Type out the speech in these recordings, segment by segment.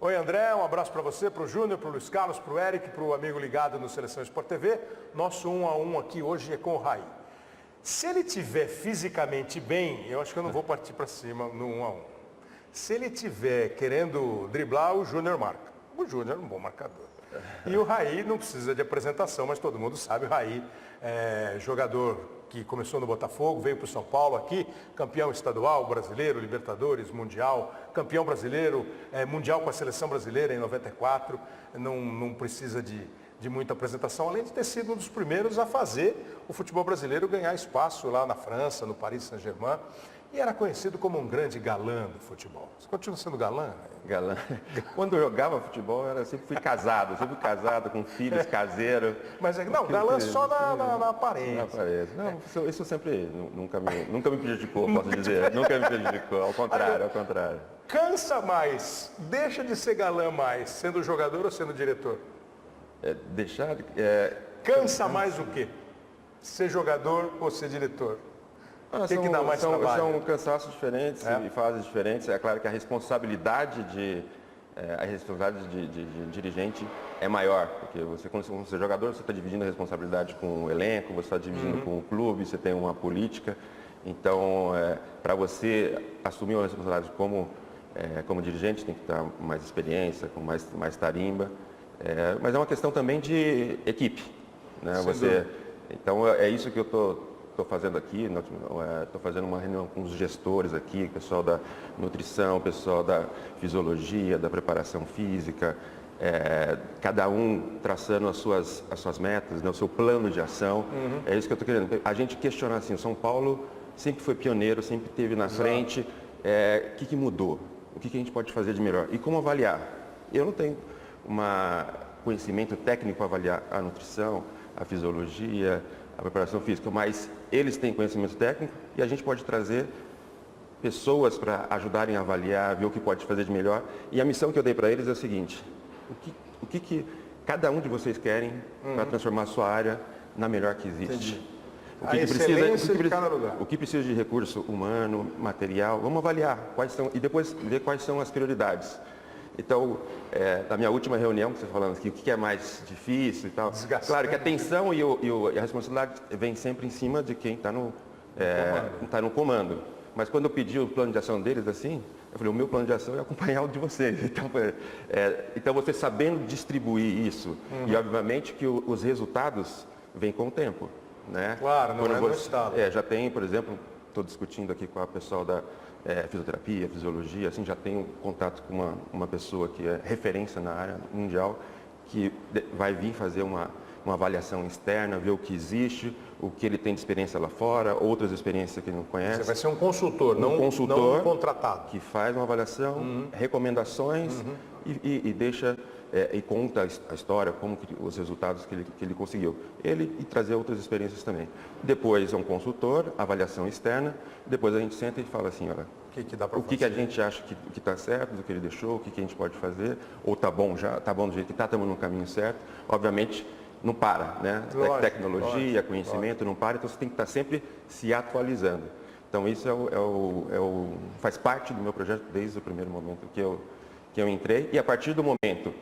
Oi, André, um abraço para você, para o Júnior, para o Luiz Carlos, para o Eric, para o amigo ligado no Seleção Sport TV. Nosso 1 a 1 aqui hoje é com o Raí. Se ele estiver fisicamente bem, eu acho que eu não vou partir para cima no 1 a 1. Se ele estiver querendo driblar, o Júnior marca. O Júnior é um bom marcador. E o Raí não precisa de apresentação, mas todo mundo sabe, o Raí é jogador que começou no Botafogo, veio para o São Paulo aqui, campeão estadual, brasileiro, Libertadores, Mundial, campeão brasileiro, Mundial com a seleção brasileira em 94, não precisa de muita apresentação, além de ter sido um dos primeiros a fazer o futebol brasileiro ganhar espaço lá na França, no Paris Saint-Germain, e era conhecido como um grande galã do futebol. Você continua sendo galã? Galã. Quando eu jogava futebol, eu sempre fui casado com filhos, caseiro. Mas não, galã só na aparência. Na aparência. Não, isso sempre nunca me prejudicou, posso dizer. Nunca me prejudicou, ao contrário. Cansa mais, deixa de ser galã mais, sendo jogador ou sendo diretor? Cansa mais o quê? Ser jogador ou ser diretor? O que dá mais trabalho? São cansaços diferentes e fases diferentes. É claro que a responsabilidade de dirigente é maior, porque quando você é jogador, você está dividindo a responsabilidade com o elenco, você está dividindo com o clube, você tem uma política. Então, para você assumir uma responsabilidade como dirigente, tem que ter mais experiência, com mais tarimba. Mas é uma questão também de equipe, né? Então, é isso que eu estou fazendo aqui. Estou fazendo uma reunião com os gestores aqui, pessoal da nutrição, pessoal da fisiologia, da preparação física, cada um traçando as suas metas, né, o seu plano de ação. É isso que eu estou querendo. A gente questionar assim, o São Paulo sempre foi pioneiro, sempre esteve na frente. O que mudou? O que a gente pode fazer de melhor? E como avaliar? Eu não tenho conhecimento técnico para avaliar a nutrição, a fisiologia, a preparação física, mas eles têm conhecimento técnico e a gente pode trazer pessoas para ajudarem a avaliar, ver o que pode fazer de melhor. E a missão que eu dei para eles é a seguinte: o que cada um de vocês querem para transformar a sua área na melhor que existe? Entendi. De cada lugar. O que precisa de recurso humano, material, vamos avaliar e depois ver quais são as prioridades. Então, na minha última reunião, que você falando aqui, o que é mais difícil e tal, claro que a tensão e a responsabilidade vem sempre em cima de quem está no comando. Mas quando eu pedi o plano de ação deles, assim, eu falei, o meu plano de ação é acompanhar o de vocês. Então você sabendo distribuir isso, e obviamente que os resultados vêm com o tempo, né? Claro, não é no estado. Já tem, por exemplo, estou discutindo aqui com a pessoal da fisioterapia, fisiologia, assim, já tenho contato com uma pessoa que é referência na área mundial, que vai vir fazer uma avaliação externa, ver o que existe, o que ele tem de experiência lá fora, outras experiências que ele não conhece. Você vai ser um consultor, não um contratado. Que faz uma avaliação, recomendações e deixa e conta a história, os resultados que ele conseguiu. E trazer outras experiências também. Depois é um consultor, avaliação externa, depois a gente senta e fala assim, olha, o que a gente acha que está certo, do que ele deixou, o que a gente pode fazer, ou está bom do jeito que está, estamos no caminho certo. Obviamente, não para, né? Tecnologia, conhecimento, não para, então você tem que estar sempre se atualizando. Então isso faz parte do meu projeto desde o primeiro momento que eu entrei, e a partir do momento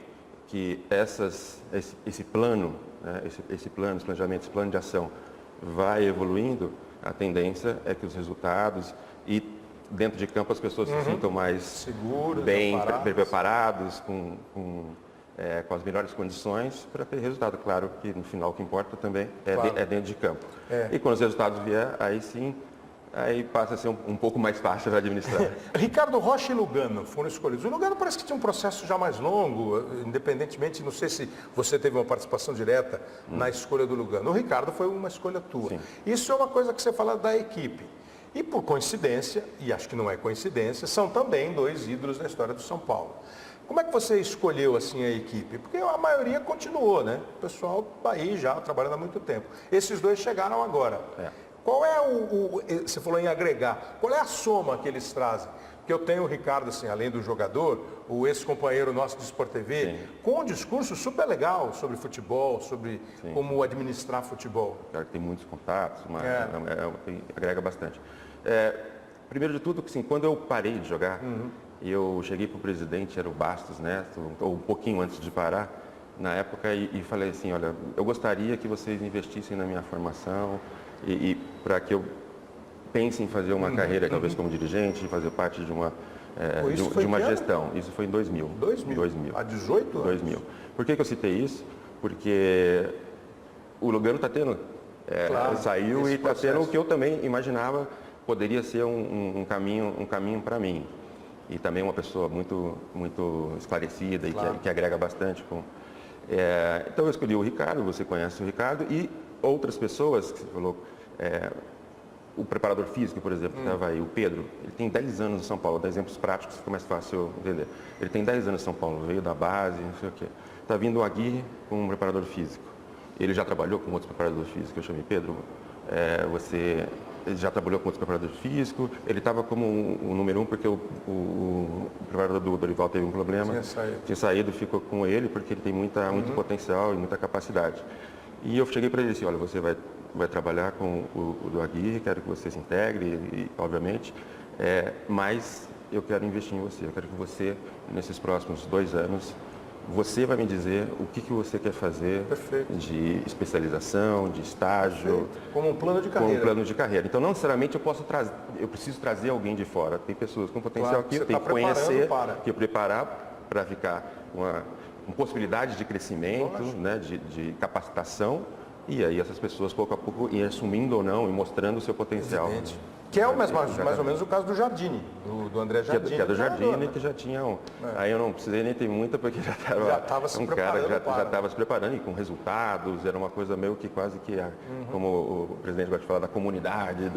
que esse plano, né, esse planejamento, esse plano de ação vai evoluindo, a tendência é que os resultados e dentro de campo as pessoas se sintam mais seguros, bem preparados, com as melhores condições para ter resultado. Claro que no final o que importa também é dentro de campo. E quando os resultados vier, aí sim, aí passa a ser um pouco mais fácil de administrar. Ricardo Rocha e Lugano foram escolhidos. O Lugano parece que tinha um processo já mais longo, independentemente, não sei se você teve uma participação direta na escolha do Lugano. O Ricardo foi uma escolha tua. Sim. Isso é uma coisa que você fala da equipe. E por coincidência, e acho que não é coincidência, são também dois ídolos da história do São Paulo. Como é que você escolheu assim a equipe? Porque a maioria continuou, né? O pessoal aí já trabalhando há muito tempo. Esses dois chegaram agora. Qual é você falou em agregar, qual é a soma que eles trazem? Porque eu tenho o Ricardo, assim, além do jogador, o ex-companheiro nosso de Sport TV, com um discurso super legal sobre futebol, sobre como administrar futebol. Claro que tem muitos contatos, agrega bastante. Primeiro de tudo, assim, quando eu parei de jogar, eu cheguei para o presidente, era o Bastos Neto, ou um pouquinho antes de parar, na época, e falei assim, olha, eu gostaria que vocês investissem na minha formação e para que eu pense em fazer uma carreira, talvez como dirigente, fazer parte de uma, de uma gestão. Isso foi em 2000. 2000? Há 18 anos? 2000. Por que eu citei isso? Porque o Lugano está tendo, saiu e está tendo o que eu também imaginava poderia ser um caminho para mim. E também uma pessoa muito esclarecida e que agrega bastante. Então eu escolhi o Ricardo, você conhece o Ricardo, e outras pessoas, que você falou, o preparador físico, por exemplo, que estava aí, o Pedro, ele tem 10 anos em São Paulo, dá exemplos práticos, fica mais fácil entender. Ele tem 10 anos em São Paulo, veio da base, não sei o quê. Está vindo o Aguirre com um preparador físico. Ele já trabalhou com outros preparadores físicos, eu chamei Pedro, ele já trabalhou com outros preparadores físicos, ele estava como o número 1 porque o preparador do Dorival teve um problema, tinha saído, ficou com ele porque ele tem muito potencial e muita capacidade. E eu cheguei para ele e disse, olha, você vai trabalhar com o do Aguirre, quero que você se integre, obviamente, mas eu quero investir em você, eu quero que você, nesses próximos 2 anos, você vai me dizer o que você quer fazer de especialização, de estágio. Como um plano de carreira. Como um plano de carreira. Então, não necessariamente eu preciso trazer alguém de fora. Tem pessoas com potencial aqui, eu tenho que conhecer, que preparar para ficar com possibilidade de crescimento, né, de capacitação. E aí essas pessoas, pouco a pouco, ir assumindo ou não e mostrando o seu potencial. Evidente. Que é mais ou menos o caso do Jardine, do André Jardine. Que é do Jardine, que já tinha um. Aí eu não precisei nem ter muita, porque já estava um cara que já estava se preparando e com resultados, era uma coisa meio que quase que, como o presidente gosta de falar, da comunidade,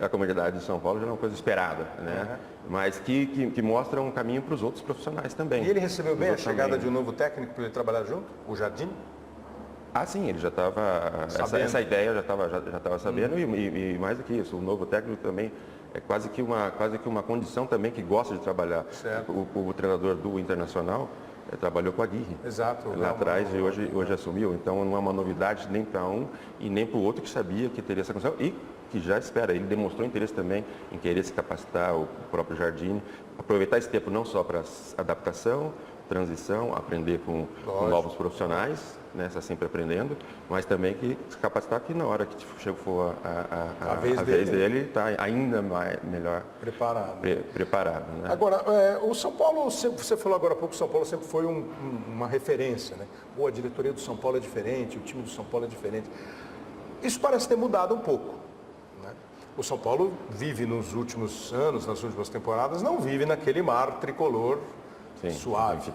da comunidade de São Paulo, já era uma coisa esperada, né? Mas que mostra um caminho para os outros profissionais também. E ele recebeu bem a chegada de um novo técnico para ele trabalhar junto, o Jardine? Ah, sim, ele já estava, essa ideia já estava sabendo e mais do que isso, o novo técnico também é quase que uma condição também que gosta de trabalhar. O treinador do Internacional trabalhou com a Aguirre. Exato. Lá atrás e hoje assumiu, então não é uma novidade nem para um e nem para o outro que sabia que teria essa condição e que já espera. Ele demonstrou interesse também em querer se capacitar, o próprio Jardine, aproveitar esse tempo não só para adaptação, transição, aprender com novos profissionais, né, está sempre aprendendo, mas também que se capacitar que na hora que for a vez dele está ainda melhor preparado. Né? Agora, o São Paulo, você falou agora há pouco, o São Paulo sempre foi uma referência, né? Pô, a diretoria do São Paulo é diferente, o time do São Paulo é diferente. Isso parece ter mudado um pouco. Né? O São Paulo vive nos últimos anos, nas últimas temporadas, não vive naquele mar tricolor suave.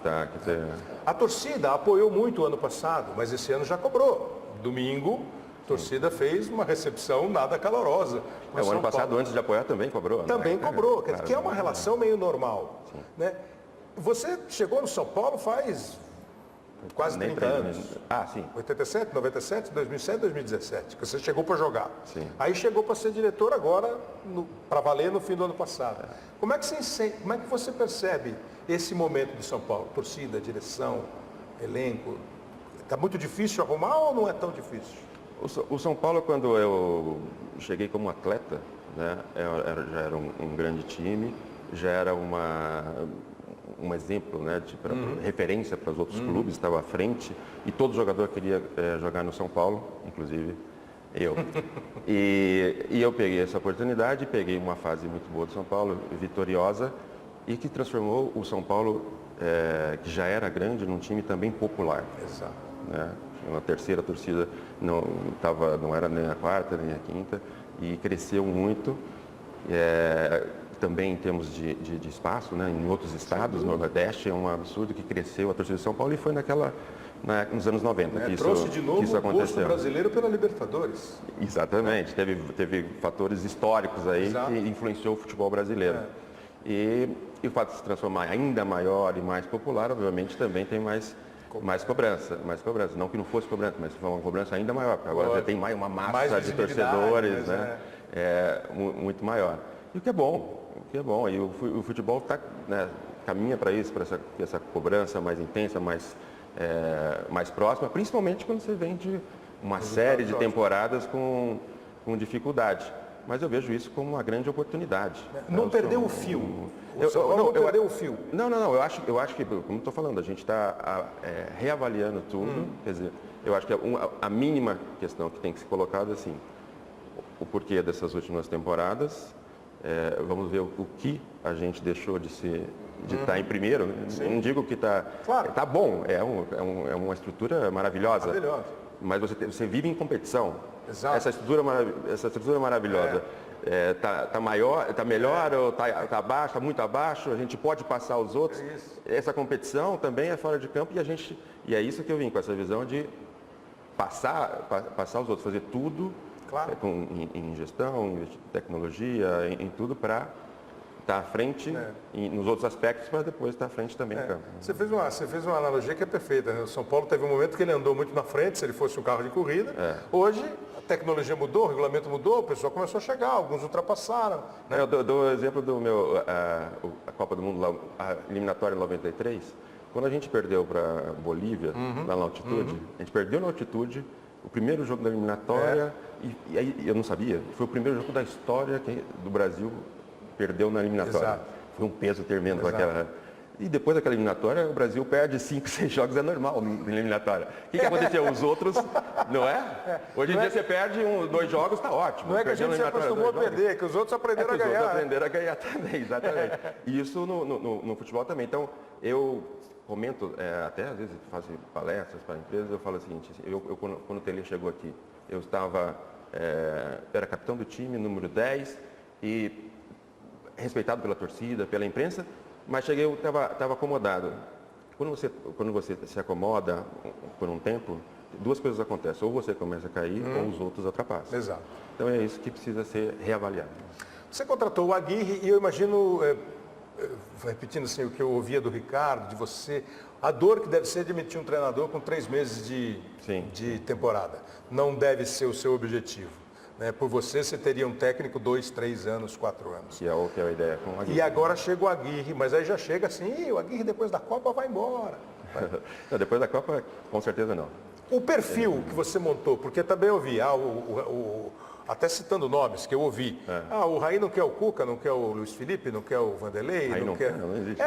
A torcida apoiou muito o ano passado, mas esse ano já cobrou. Domingo, a torcida fez uma recepção nada calorosa. O ano passado, antes de apoiar, também cobrou. Também cobrou, que é uma relação meio normal. Né? Você chegou no São Paulo faz quase 30 anos. Ah, sim. 87, 97, 2007, 2017, que você chegou para jogar. Sim. Aí chegou para ser diretor agora, para valer no fim do ano passado. Como é que você percebe esse momento do São Paulo? Torcida, direção, elenco. Está muito difícil arrumar ou não é tão difícil? O São Paulo, quando eu cheguei como atleta, né, já era um grande time, já era um exemplo, né, referência para os outros clubes, estava à frente e todo jogador queria jogar no São Paulo, inclusive eu. E eu peguei essa oportunidade, peguei uma fase muito boa do São Paulo, vitoriosa, e que transformou o São Paulo, que já era grande, num time também popular. Exato. Né? Uma terceira torcida, não era nem a quarta, nem a quinta, e cresceu muito. Também em termos de espaço, né? Em outros estados, no Nordeste, é um absurdo que cresceu a torcida de São Paulo e foi nos anos 90 que trouxe de novo isso o gosto brasileiro pela Libertadores. Exatamente, teve fatores históricos aí que influenciou o futebol brasileiro. E o fato de se transformar ainda maior e mais popular, obviamente, também tem mais cobrança. Não que não fosse cobrança, mas foi uma cobrança ainda maior, porque agora já tem uma massa de torcedores, né? Muito maior. E o que é bom. E o futebol caminha para isso, para essa cobrança mais intensa, mais próxima, principalmente quando você vem de uma série de temporadas com dificuldade. mas eu vejo isso como uma grande oportunidade. Não perdeu o fio. Não perdeu o fio. Não, eu acho que, como estou falando, a gente está reavaliando tudo, quer dizer, eu acho que a mínima questão que tem que ser colocada é assim, o porquê dessas últimas temporadas, vamos ver o que a gente deixou de estar em primeiro, né? Eu não digo que está bom, é uma estrutura maravilhosa, mas você vive em competição. Exato. Essa estrutura maravilhosa está maior, está melhor ou está abaixo, está muito abaixo, a gente pode passar os outros. Essa competição também é fora de campo e é isso que eu vim com essa visão de passar os outros, fazer tudo em gestão, em tecnologia, em tudo para estar à frente nos outros aspectos para depois estar à frente também no campo. Você fez uma analogia que é perfeita, né? O São Paulo teve um momento que ele andou muito na frente, se ele fosse um carro de corrida. Hoje a tecnologia mudou, o regulamento mudou, o pessoal começou a chegar, alguns ultrapassaram. Né? Eu dou o exemplo do a Copa do Mundo, a eliminatória em 93. Quando a gente perdeu para a Bolívia, lá na altitude, a gente perdeu na altitude, o primeiro jogo da eliminatória, e aí eu não sabia, foi o primeiro jogo da história do Brasil perdeu na eliminatória. Exato. Foi um peso tremendo aquela. E depois daquela eliminatória, o Brasil perde 5, 6 jogos, é normal na eliminatória. O que aconteceu? Os outros, não é? Hoje em dia você perde 2 jogos, está ótimo. Não é que a gente se acostumou a perder, que os outros aprenderam a ganhar. Os outros aprenderam a ganhar também, exatamente. E isso no futebol também. Então, eu comento, até às vezes faço palestras para empresas, eu falo o seguinte, quando o Tele chegou aqui, eu era capitão do time, número 10, e respeitado pela torcida, pela imprensa, mas cheguei, eu estava acomodado. Quando você se acomoda por um tempo, 2 coisas acontecem. Ou você começa a cair, ou os outros ultrapassam. Exato. Então é isso que precisa ser reavaliado. Você contratou o Aguirre e eu imagino, repetindo assim o que eu ouvia do Ricardo, de você, a dor que deve ser admitir um treinador com 3 meses de temporada. Não deve ser o seu objetivo. Né? Por você teria um técnico 2, 3 anos, 4 anos. Que é a ideia com o Aguirre. E agora chega o Aguirre, mas aí já chega assim, o Aguirre depois da Copa vai embora. Não, depois da Copa, com certeza não. O perfil que você montou, porque também eu vi, até citando nomes que eu ouvi. O Raí não quer o Cuca, não quer o Luiz Felipe, não quer o Vanderlei, Raí não quer. Não existe.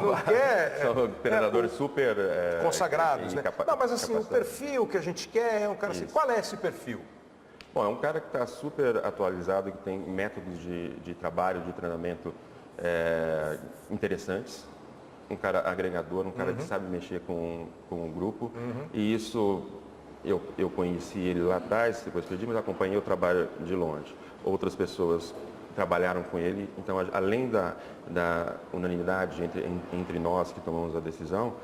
Não quer. São treinadores super consagrados, né? Não, mas assim, o perfil que a gente quer é um cara assim. Qual é esse perfil? Bom, é um cara que está super atualizado, que tem métodos de trabalho, de treinamento interessantes. Um cara agregador, um cara que sabe mexer com o grupo. E isso, eu conheci ele lá atrás, depois perdi, mas acompanhei o trabalho de longe. Outras pessoas trabalharam com ele. Então, além da unanimidade entre nós que tomamos a decisão,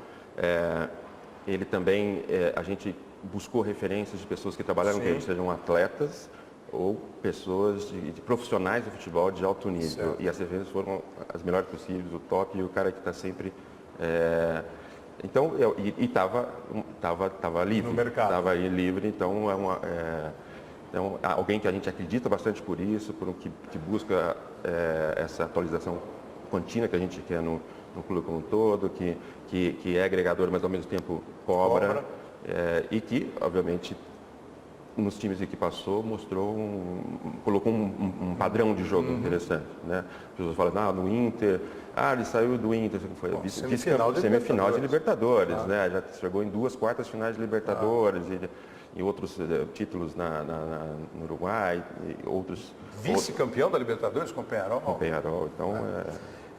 ele também, a gente buscou referências de pessoas que trabalharam com ele, sejam atletas ou pessoas de profissionais do futebol de alto nível. Certo. E as referências foram as melhores possíveis, o top, e o cara que está sempre... Então, estava livre. No mercado. Estava aí livre, então então, alguém que a gente acredita bastante por isso, que busca essa atualização contínua que a gente quer no clube como um todo, que é agregador, mas ao mesmo tempo cobra. E que, obviamente, nos times em que passou, colocou um padrão de jogo interessante. Né? As pessoas falam, no Inter, ele saiu do Inter, foi semifinal de Libertadores, né? Já chegou em 2 quartas finais de Libertadores e outros títulos no Uruguai, e outros... Vice-campeão da Libertadores com o Peñarol? Com o Peñarol, então...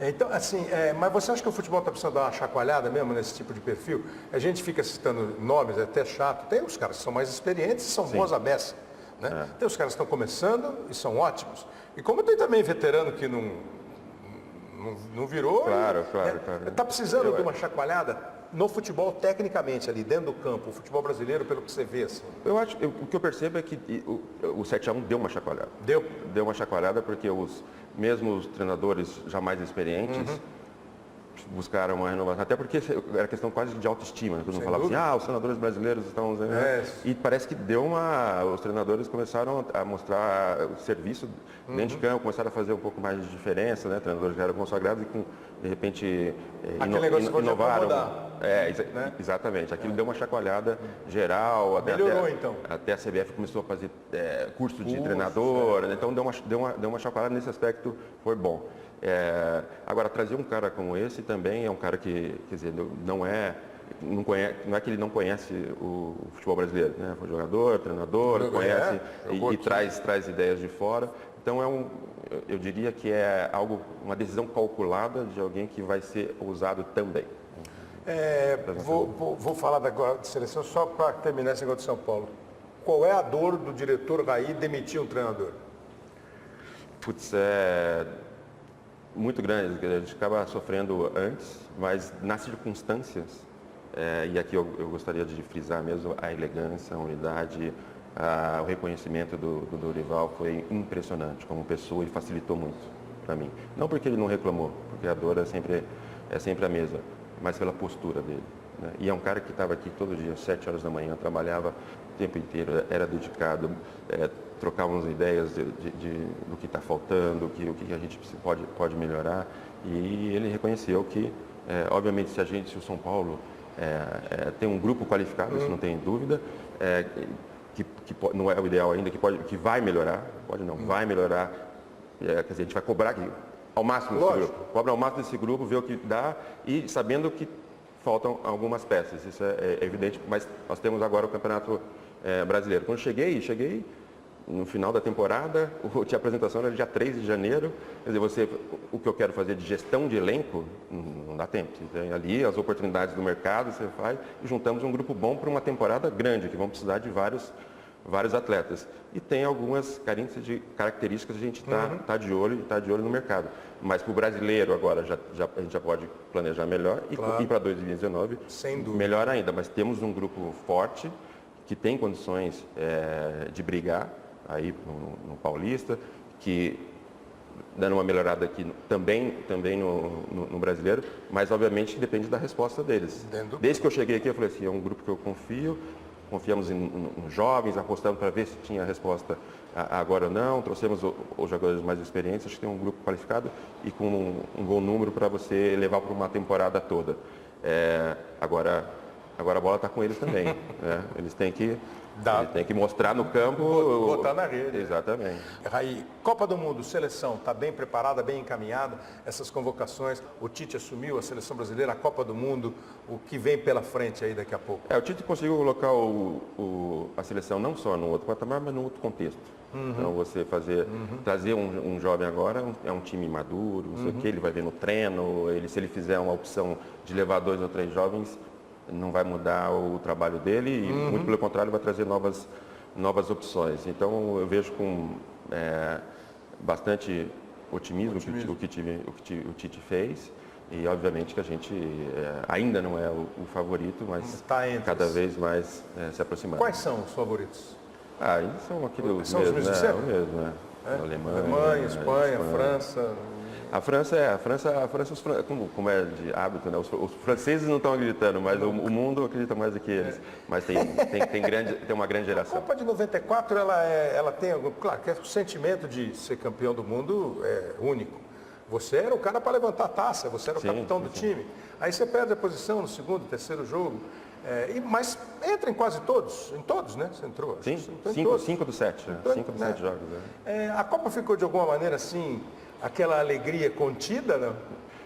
Então, assim, mas você acha que o futebol está precisando dar uma chacoalhada mesmo nesse tipo de perfil? A gente fica citando nomes, é até chato. Tem os caras que são mais experientes e são bons à beça. Né? Tem os caras que estão começando e são ótimos. E como tem também veterano que não virou... Claro. Está precisando de uma chacoalhada no futebol, tecnicamente, ali dentro do campo, o futebol brasileiro, pelo que você vê. Assim. O que eu percebo é que o 7-1 deu uma chacoalhada. Deu uma chacoalhada porque mesmo os treinadores já mais experientes buscaram uma renovação. Até porque era questão quase de autoestima. Né? Todo mundo falava assim, os treinadores brasileiros estão... E parece que os treinadores começaram a mostrar o serviço dentro de campo, começaram a fazer um pouco mais de diferença, né? Treinadores já eram consagrados e, de repente, inovaram. né? Exatamente. Aquilo deu uma chacoalhada geral. Melhorou, então. Até a CBF começou a fazer curso de treinador, né? Então deu uma chacoalhada nesse aspecto, foi bom. Agora, trazer um cara como esse também é um cara que, quer dizer, não é que ele não conhece o futebol brasileiro, né? Foi jogador, treinador, conhece e traz ideias de fora. Então eu diria que é uma decisão calculada de alguém que vai ser usado também. Vou falar agora de seleção só para terminar esse negócio de São Paulo. Qual é a dor do diretor Raí demitir um treinador? Putz, é muito grande, a gente acaba sofrendo antes, mas nas circunstâncias, e aqui eu gostaria de frisar mesmo a elegância, a unidade, o reconhecimento do Dorival foi impressionante como pessoa e facilitou muito para mim. Não porque ele não reclamou, porque a dor é sempre a mesma, mas pela postura dele, né? E é um cara que estava aqui todo dia, às 7 horas da manhã, trabalhava o tempo inteiro, era dedicado, trocávamos ideias do que está faltando, o que a gente pode melhorar. E ele reconheceu que, obviamente, se o São Paulo tem um grupo qualificado, isso não tem dúvida, que não é o ideal ainda, que vai melhorar, vai melhorar, quer dizer, a gente vai cobrar aqui ao máximo desse grupo, cobra ao máximo desse grupo, ver o que dá e sabendo que faltam algumas peças, isso é evidente, mas nós temos agora o Campeonato Brasileiro. Quando cheguei no final da temporada, a apresentação era dia 3 de janeiro, quer dizer, o que eu quero fazer de gestão de elenco, não dá tempo. Você tem ali as oportunidades do mercado, você faz e juntamos um grupo bom para uma temporada grande, que vão precisar de vários atletas. E tem algumas características que a gente está de olho no mercado. Mas para o brasileiro agora a gente já pode planejar melhor e para 2019 melhor ainda. Mas temos um grupo forte que tem condições de brigar aí no Paulista, que dando uma melhorada aqui também no brasileiro, mas obviamente depende da resposta deles. Desde que eu cheguei aqui eu falei assim, é um grupo que eu confio, confiamos em jovens, apostamos para ver se tinha resposta agora ou não, trouxemos os jogadores mais experientes, acho que tem um grupo qualificado e com um bom número para você levar para uma temporada toda. Agora a bola está com eles também, né? Eles têm que mostrar no campo. Botar na rede. Exatamente. Raí, Copa do Mundo, seleção, está bem preparada, bem encaminhada, essas convocações, o Tite assumiu a seleção brasileira, a Copa do Mundo, o que vem pela frente aí daqui a pouco? O Tite conseguiu colocar a seleção não só no outro patamar, mas no outro contexto. Então você trazer um jovem agora, é um time maduro, não sei o que, ele vai ver no treino, se ele fizer uma opção de levar 2 ou 3 jovens, não vai mudar o trabalho dele e, muito pelo contrário, vai trazer novas opções. Então, eu vejo com bastante otimismo o que o Tite fez e, obviamente, que a gente ainda não é o favorito, mas cada vez mais se aproximando. Quais são os favoritos? Ainda são aqueles são os mesmos, né? O mesmo, né? Alemanha, Espanha, França... A França, como é de hábito, né? Os franceses não estão acreditando, mas o mundo acredita mais do que eles. Mas tem uma grande geração. A Copa de 94, ela tem algum... Claro, que o sentimento de ser campeão do mundo é único. Você era o cara para levantar a taça, você era o capitão do time. Aí você perde a posição no segundo, terceiro jogo. Mas entra em quase todos, né? Você entrou. Sim, 5 dos 7. 5 dos 7 jogos. A Copa ficou de alguma maneira assim... Aquela alegria contida, não?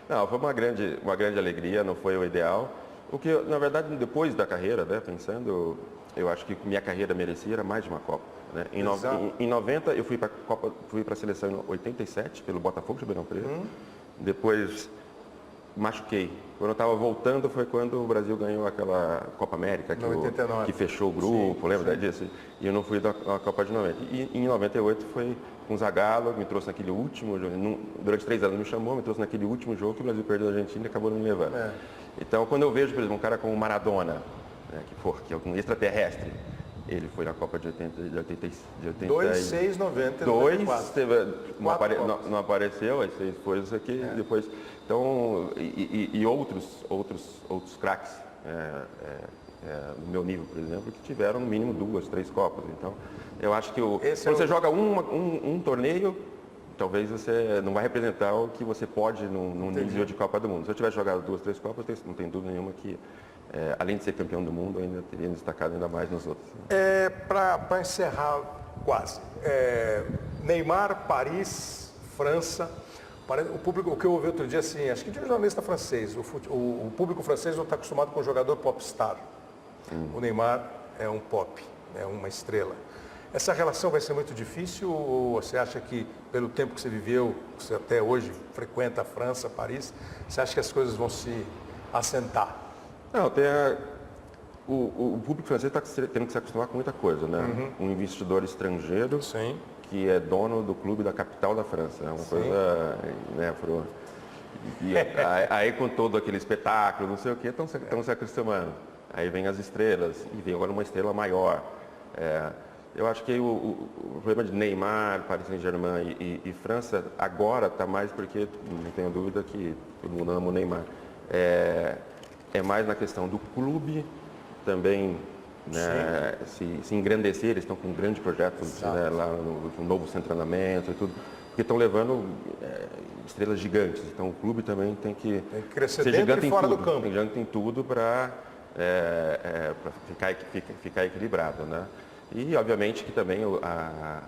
Não, foi uma grande alegria, não foi o ideal. O que, na verdade, depois da carreira, né, pensando, eu acho que minha carreira merecia era mais de uma Copa. Né? Em 90, eu fui para a seleção em 87, pelo Botafogo de Ribeirão Preto. Depois, machuquei. Quando eu estava voltando, foi quando o Brasil ganhou aquela Copa América, que fechou o grupo, lembra disso? E eu não fui da Copa de 90. E em 98 foi com o Zagallo, me trouxe naquele último jogo, durante 3 anos me chamou, me trouxe naquele último jogo que o Brasil perdeu a Argentina e acabou não me levando. Então, quando eu vejo, por exemplo, um cara como o Maradona, né, que é um extraterrestre, ele foi na Copa de 80. 2, 6, 90, 94. Não apareceu, aí 6 foi isso aqui, depois... Então, e outros craques, no meu nível, por exemplo, que tiveram no mínimo 2, 3 Copas. Então, eu acho que quando você joga um torneio, talvez você não vai representar o que você pode num nível de Copa do Mundo. Se eu tivesse jogado 2, 3 Copas, não tem dúvida nenhuma que, além de ser campeão do mundo, ainda teria me destacado ainda mais nos outros. Para encerrar quase, Neymar, Paris, França. O público, o que eu ouvi outro dia, assim, acho que de um jornalista francês, o público francês não está acostumado com o jogador popstar. O Neymar é um pop, é uma estrela. Essa relação vai ser muito difícil ou você acha que, pelo tempo que você viveu, você até hoje frequenta a França, Paris, você acha que as coisas vão se assentar? Não, o público francês está tendo que se acostumar com muita coisa, né? Um investidor estrangeiro Sim. que é dono do clube da capital da França. É uma coisa, né, aí com todo aquele espetáculo, não sei o quê, estão se acostumando. Aí vem as estrelas, e vem agora uma estrela maior. Eu acho que o problema de Neymar, Paris Saint-Germain e França agora está mais porque, não tenho dúvida que todo mundo ama o Neymar. É mais na questão do clube também, né, se engrandecer. Eles estão com um grande projeto, né, lá no novo centro de treinamento e tudo, porque estão levando estrelas gigantes. Então o clube também tem que crescer ser dentro gigante e fora do tudo, campo. gigante em tudo para ficar equilibrado, né? E obviamente que também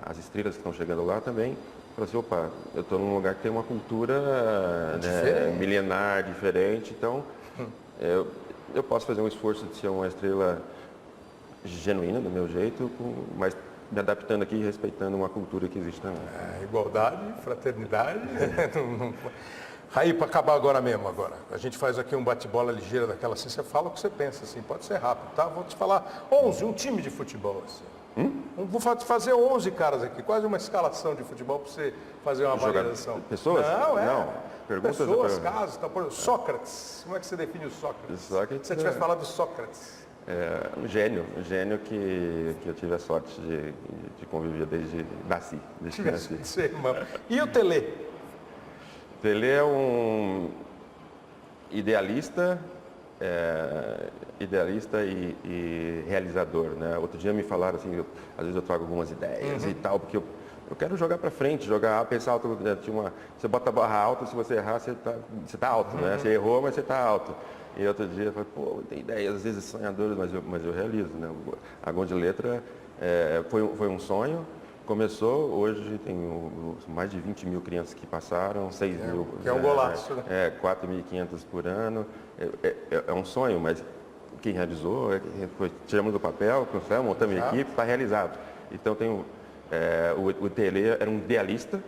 as estrelas que estão chegando lá também falam assim, opa, eu estou num lugar que tem uma cultura, né, milenar, diferente, então eu posso fazer um esforço de ser uma estrela genuína do meu jeito, mas me adaptando aqui e respeitando uma cultura que existe também. Igualdade, fraternidade. Raí, para acabar agora mesmo, a gente faz aqui um bate-bola ligeiro daquela assim, você fala o que você pensa, assim, pode ser rápido, tá? Vou te falar 11, um time de futebol, assim. Vou fazer 11 caras aqui, quase uma escalação de futebol para você fazer uma avaliação. Pessoas? Não, perguntas. Pessoas, casos, tá? Sócrates, como é que você define o Sócrates? Se você tivesse falado do Sócrates. Um gênio que eu tive a sorte de conviver desde nasci. E o Telê? O Telê é um idealista e realizador, né? Outro dia me falaram assim, às vezes eu trago algumas ideias e tal, porque eu quero jogar para frente, pensar alto. Você bota a barra alta, se você errar, você tá alto, né? Você errou, mas você tá alto. E outro dia eu falei, pô, tem ideias às vezes sonhadoras, mas eu realizo, né? A Gol de Letra foi um sonho. Começou, hoje tem mais de 20 mil crianças que passaram, 6 mil. Que é um golaço, né? 4.500 por ano. É um sonho, mas quem realizou, tiramos do papel, montamos a equipe, está realizado. Então o Telê era um idealista,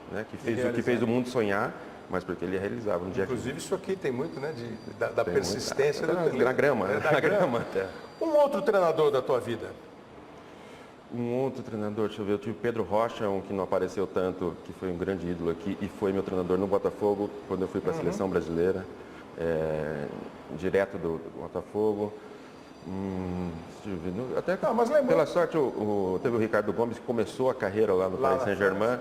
né, que fez o mundo sonhar, mas porque ele realizava. Inclusive isso aqui tem muito, né, da persistência do Telê. Na grama. Um outro treinador da tua vida? Um outro treinador, deixa eu ver, eu tive Pedro Rocha, um que não apareceu tanto, que foi um grande ídolo aqui e foi meu treinador no Botafogo, quando eu fui para a seleção brasileira, direto do Botafogo. Deixa eu ver, até mas pela sorte, teve o Ricardo Gomes, que começou a carreira lá no Paris Saint-Germain,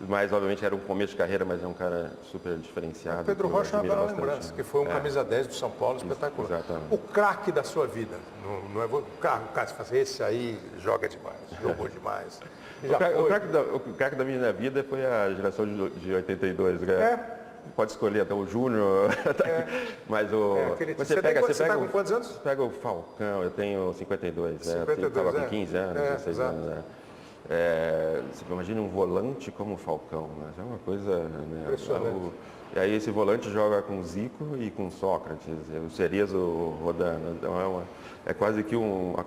mas obviamente era um começo de carreira, mas é um cara super diferenciado. O Pedro Rocha é uma bela lembrança, que foi um camisa 10 do São Paulo, espetacular. Exatamente. O craque da sua vida, não é o cara se fazer esse aí joga demais, jogou demais. O craque da minha vida foi a geração de 82, né? Pode escolher até o Júnior, mas você tá com quantos anos? Você pega o Falcão, eu tenho 52, né? Eu estava com 15 anos, 16 anos, né? Você imagina um volante como o Falcão, né? É uma coisa, né? Impressionante. E aí esse volante joga com Zico e com Sócrates, o Cerezo rodando. Então é quase que uma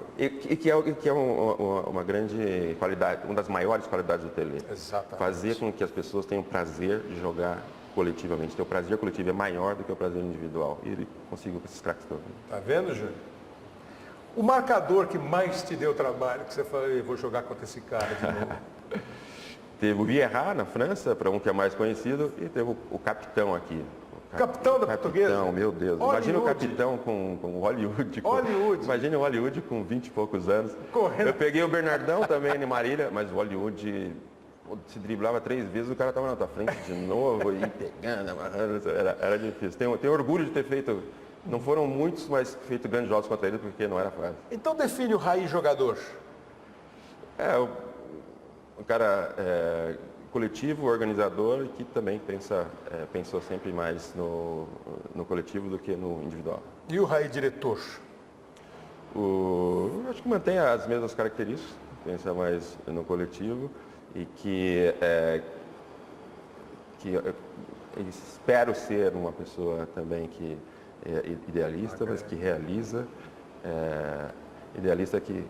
grande qualidade, uma das maiores qualidades do Telê. Exatamente. Fazer com que as pessoas tenham prazer de jogar coletivamente. O prazer coletivo é maior do que o prazer individual. E ele conseguiu com esses craques todos. Tá vendo, Júnior? O marcador que mais te deu trabalho, que você falou, eu vou jogar contra esse cara de novo. Teve o Vieira na França, para um que é mais conhecido, e teve o capitão aqui. Capitão da Portuguesa? Capitão, meu Deus. Hollywood. Imagina o capitão com Hollywood. Imagina o Hollywood com 20 e poucos anos. Correndo. Eu peguei o Bernardão também em Marília, mas o Hollywood se driblava 3 vezes, o cara estava na tua frente de novo, e pegando, amarrando, era difícil. Tenho orgulho de ter feito, não foram muitos, mas feito grandes jogos contra ele, porque não era fácil. Então define o Raí jogador. O cara coletivo, organizador e que também pensou sempre mais no coletivo do que no individual. E o Raí diretor? Eu acho que mantém as mesmas características, pensa mais no coletivo e que espero ser uma pessoa também que é idealista, mas que realiza, idealista que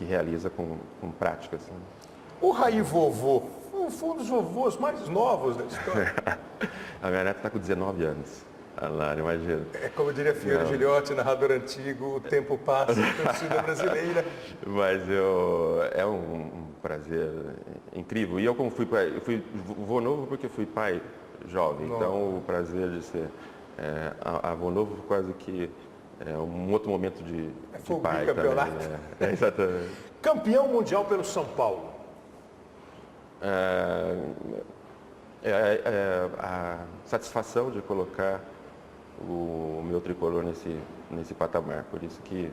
realiza com prática. Assim. O Raí vovô foi um dos vovôs mais novos da história. A minha neta está com 19 anos. Lá, imagina. É como diria Fiore Gilhote, narrador antigo, o tempo passa, a torcida brasileira. Mas é um prazer incrível. E eu como eu fui vô novo porque fui pai jovem. Nossa. Então o prazer de ser avô novo quase que é um outro momento de pai campeonato. Também. Exatamente. Campeão mundial pelo São Paulo. A satisfação de colocar o meu tricolor nesse patamar. Por isso que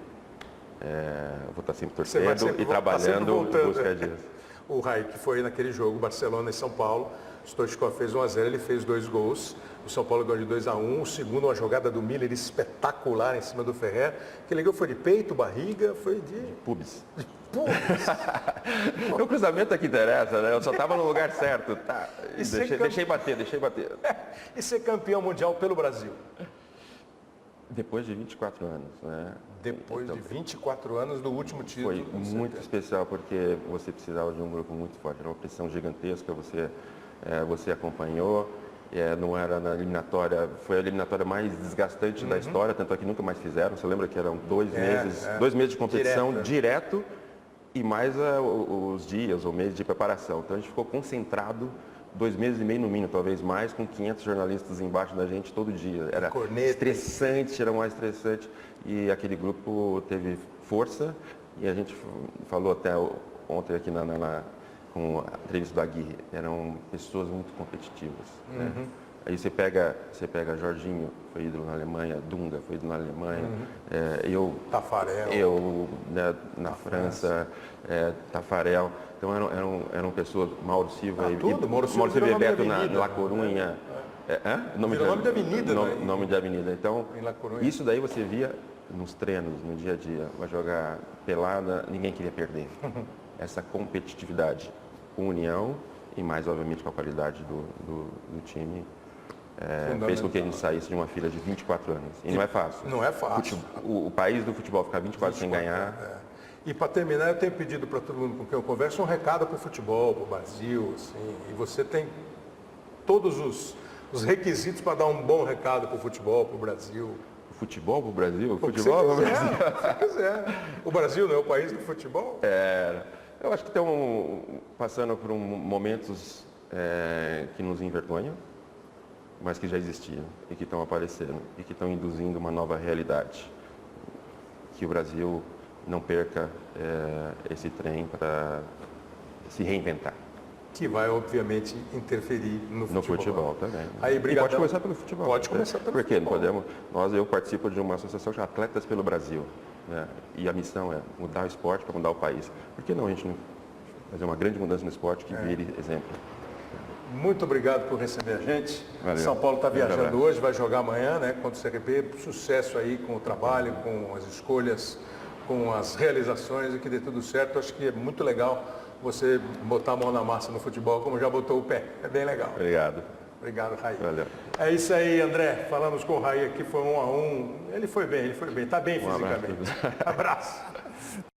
vou estar sempre torcendo e trabalhando em busca disso. O Raí, que foi naquele jogo, Barcelona e São Paulo, Stoichkov fez 1-0, ele fez 2 gols. O São Paulo ganhou de 2-1. O segundo, uma jogada do Miller espetacular em cima do Ferrer. Aquele gol foi de peito, barriga, foi de pubis. Pubis. O cruzamento é que interessa, né? Eu só estava no lugar certo. Tá. Deixei bater. E ser campeão mundial pelo Brasil? Depois de 24 anos, né? Depois de 24 anos do último título. Foi muito especial porque você precisava de um grupo muito forte. Era uma pressão gigantesca, você acompanhou. Não era na eliminatória, foi a eliminatória mais desgastante da história, tanto é que nunca mais fizeram. Você lembra que eram 2 meses de competição direto e mais os dias ou meses de preparação. Então a gente ficou concentrado 2 meses e meio no mínimo, talvez mais, com 500 jornalistas embaixo da gente todo dia. Era estressante, era mais estressante. E aquele grupo teve força e a gente falou até ontem aqui com a entrevista do Aguirre, eram pessoas muito competitivas. Né? Aí você pega Jorginho, foi ídolo na Alemanha, Dunga foi ídolo na Alemanha, Tafarel, na França, Tafarel. Então eram pessoas, Mauro Silva Mauro Silva e Bebeto na La Corunha. Nome de avenida. Nome de avenida. Então, isso daí você via nos treinos, no dia a dia. Vai jogar pelada, ninguém queria perder. Essa competitividade com união e mais, obviamente, com a qualidade do time fez com que a gente saísse de uma fila de 24 anos. E não é fácil. Não é fácil. O país do futebol ficar 24 sem ganhar. E para terminar, eu tenho pedido para todo mundo com quem eu converso um recado para o futebol, para o Brasil. Assim, e você tem todos os requisitos para dar um bom recado para o futebol, para o Brasil. Futebol para o Brasil? Futebol para o Brasil? Se quiser. O Brasil não é o país do futebol? Eu acho que estão passando por momentos que nos envergonham, mas que já existiam e que estão aparecendo e que estão induzindo uma nova realidade. Que o Brasil não perca esse trem para se reinventar. Que vai, obviamente, interferir no futebol. No futebol também. Aí, e pode começar pelo futebol. Pode começar pelo futebol. Por que não podemos? Eu participo de uma associação chamada Atletas pelo Brasil. Né? E a missão é mudar o esporte para mudar o país. Por que não a gente não fazer uma grande mudança no esporte que vire exemplo? Muito obrigado por receber a gente. Valeu. São Paulo está viajando hoje, vai jogar amanhã, né, contra o CRB. Sucesso aí com o trabalho, com as escolhas, com as realizações e que dê tudo certo. Acho que é muito legal você botar a mão na massa no futebol, como já botou o pé. É bem legal. Obrigado. Obrigado, Raí. Valeu. É isso aí, André. Falamos com o Raí aqui, foi 1-1. Ele foi bem, está bem fisicamente. Abraço. Abraço.